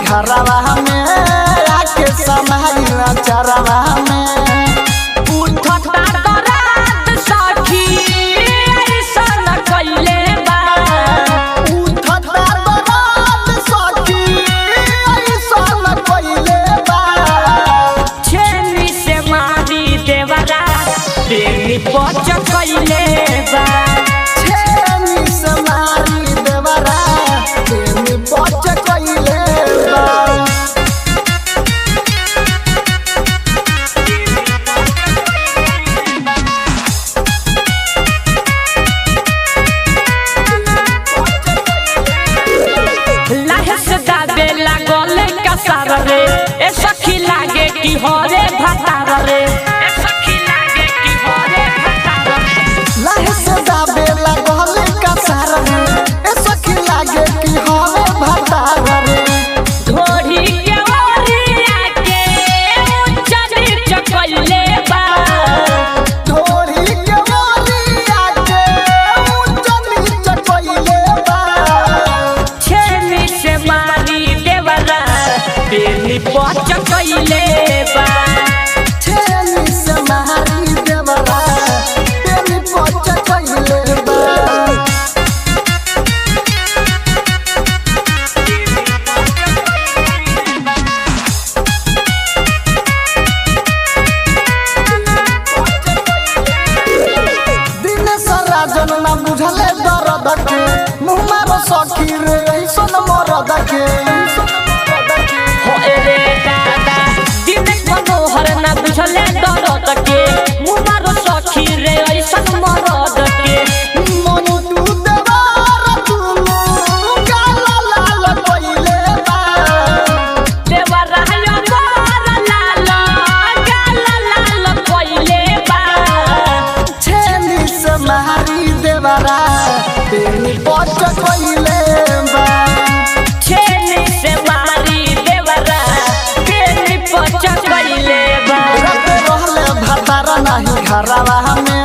घरवा में आके समाइला चरवा में उठता दरात सखी ऐसन कइले बा उठता दरात सखी ऐसन कइले बा छेनी से मारी देवरा देवी पच कइले बा छेनी से मारी देवरा देवी पच कइले बा ए सखी लागे कि हरे भातार रे ए सखी लागे कि हरे भातार लाहे से दाबे लागल कसार रे ए सखी लागे कि हरे भातार रे ढोरी के ओरिया के उचनी चकइले बा ढोरी के ओरिया के उचनी चकइले बा छेनी से मारी देवरा बेनी पच कइले बा छेनी से मारी देवरा बेनी पच कइले बा दिन सारा जनना बुझले दर्द के मुँह मारो सखी रे ऐसन मरद के हो रे दादा दिन मनोहर ना बुझले दरद के मुमारो सखी रे ऐसन मरद के मन तू देवार तुनु गाला लाल कइले बा देवरा यो मोर लाल गाला लाल कइले बा छेनी से मारी देवरा बेनी पच कइले बा छेनी से मारी देवरा बेनी पच कइले बा रत रहले भातार नाही घरवा में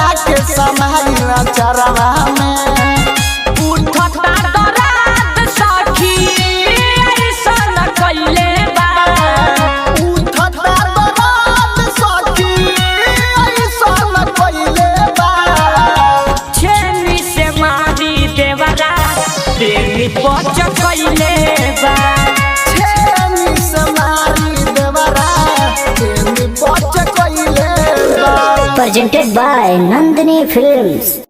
आके समाइला चरवा में उठता दरात सखी ऐसन कइले बा उठता दरात सखी ऐसन कइले बा छेनी से मारी देवरा देवी पच कइले बा छेनी से मारी देवरा देवी पच कइले बा Presented by Nandini Films.